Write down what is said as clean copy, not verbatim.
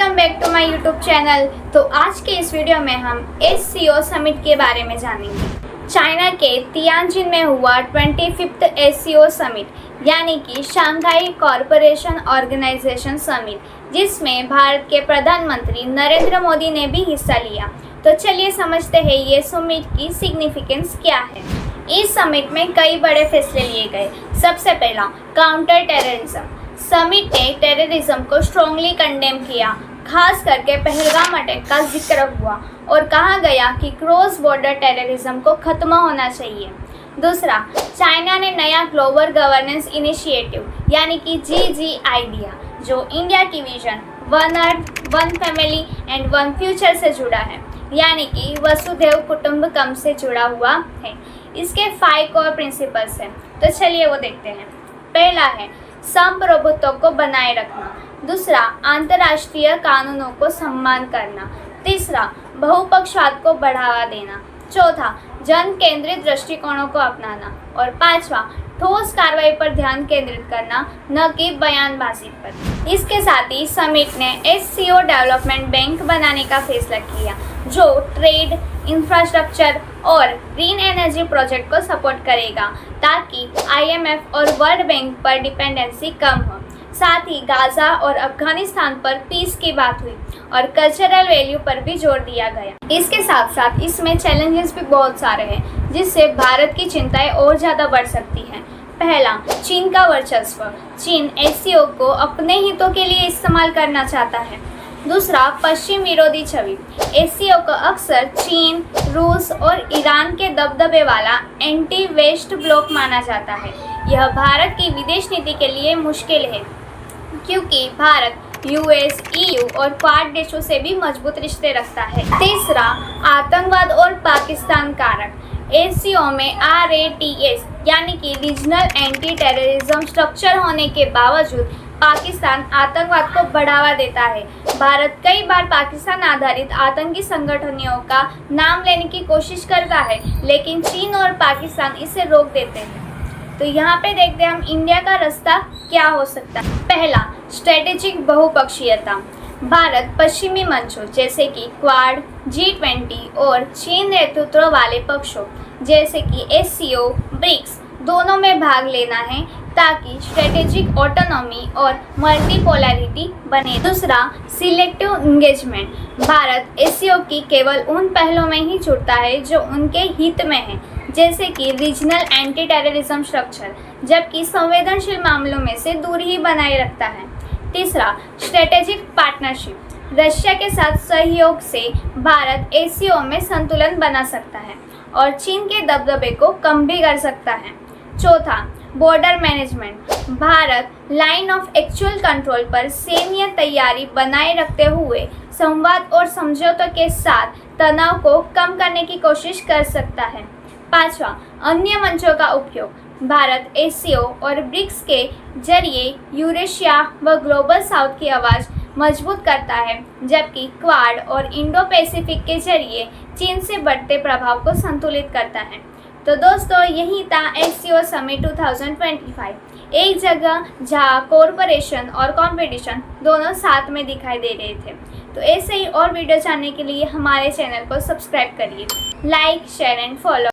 Welcome back to my YouTube channel. तो आज के इस वीडियो में हम SCO समिट के बारे में जानेंगे। चाइना के तियानजिन में हुआ 25th SCO समिट यानी कि शंघाई कॉरपोरेशन ऑर्गेनाइजेशन समिट, जिसमें भारत के प्रधानमंत्री नरेंद्र मोदी ने भी हिस्सा लिया। तो चलिए समझते हैं ये समिट की सिग्निफिकेंस क्या है। इस समिट में कई बड़े फैसले लिए गए। सबसे पहला, काउंटर टेररिज्म। समिट ने टेररिज्म को स्ट्रांगली कंडेम किया। खास करके पहलगाम अटैक का जिक्र हुआ और कहा गया कि क्रॉस बॉर्डर टेररिज्म को खत्म होना चाहिए। दूसरा, चाइना ने नया ग्लोबल गवर्नेंस इनिशिएटिव यानी कि GGI दिया, जो इंडिया की vision one earth one family and one future से जुड़ा है, यानी कि वसुधैव कुटुंबकम से जुड़ा हुआ है। इसके 5 कोर प्रिंसिपल्स हैं, तो चलिए वो देखते हैं। पहला है संप्रभुत्व को बनाए रखना। दूसरा, अंतर्राष्ट्रीय कानूनों को सम्मान करना। तीसरा, बहुपक्षवाद को बढ़ावा देना। चौथा, जन केंद्रित दृष्टिकोणों को अपनाना। और पांचवा, ठोस कार्रवाई पर ध्यान केंद्रित करना, न कि बयानबाजी पर। इसके साथ ही समिट ने SCO डेवलपमेंट बैंक बनाने का फैसला किया, जो ट्रेड, इंफ्रास्ट्रक्चर और ग्रीन एनर्जी प्रोजेक्ट को सपोर्ट करेगा, ताकि IMF और वर्ल्ड बैंक पर डिपेंडेंसी कम हो। साथ ही गाजा और अफगानिस्तान पर पीस की बात हुई और कल्चरल वैल्यू पर भी जोर दिया गया। इसके साथ साथ इसमें चैलेंजेस भी बहुत सारे हैं, जिससे भारत की चिंताएं और ज़्यादा बढ़ सकती हैं। पहला, चीन का वर्चस्व। चीन SCO को अपने हितों के लिए इस्तेमाल करना चाहता है। दूसरा, पश्चिम विरोधी छवि। SCO को अक्सर चीन, रूस और ईरान के दबदबे वाला एंटी वेस्ट ब्लॉक माना जाता है। यह भारत की विदेश नीति के लिए मुश्किल है, क्योंकि भारत US, EU और क्वाड देशों से भी मजबूत रिश्ते रखता है। तीसरा, आतंकवाद और पाकिस्तान कारक। SCO में RATS यानी कि रीजनल एंटी टेररिज्म स्ट्रक्चर होने के बावजूद पाकिस्तान आतंकवाद को बढ़ावा देता है। भारत कई बार पाकिस्तान आधारित आतंकी संगठनों का नाम लेने की कोशिश करता है, लेकिन चीन और पाकिस्तान इसे रोक देते हैं। तो यहाँ पे देखते हैं हम इंडिया का रास्ता क्या हो सकता है। पहला, स्ट्रेटेजिक बहुपक्षीयता। भारत पश्चिमी मंचों जैसे कि क्वाड, G20 और चीन नेतृत्व वाले पक्षों जैसे कि SCO, BRICS दोनों में भाग लेना है, ताकि स्ट्रेटेजिक ऑटोनॉमी और मल्टीपोलैरिटी बने। दूसरा, सिलेक्टिव इंगेजमेंट। भारत SCO की केवल उन पहलों में ही जुड़ता है जो उनके हित में है, जैसे कि रीजनल एंटी टेररिज्म स्ट्रक्चर, जबकि संवेदनशील मामलों में से दूरी ही बनाए रखता है। तीसरा, स्ट्रेटेजिक पार्टनरशिप। रशिया के साथ सहयोग से भारत SCO में संतुलन बना सकता है और चीन के दबदबे को कम भी कर सकता है। चौथा, border management. Bharat line of actual control पर सैन्य तैयारी बनाए रखते हुए संवाद और समझौतों के साथ तनाव को कम करने की कोशिश कर सकता है। पांचवा, अन्य मंचों का उपयोग। भारत SCO और BRICS के जरिए यूरेशिया व ग्लोबल साउथ की आवाज़ मजबूत करता है, जबकि क्वाड और इंडो पैसिफिक के जरिए चीन से बढ़ते प्रभाव को संतुलित करता है। तो दोस्तों, यही था SCO समिट 2025, एक जगह जहां कॉरपोरेशन और कंपटीशन दोनों साथ में दिखाई दे रहे थे। तो ऐसे ही और वीडियो जानने के लिए हमारे चैनल को सब्सक्राइब करिए, लाइक, शेयर एंड फॉलो।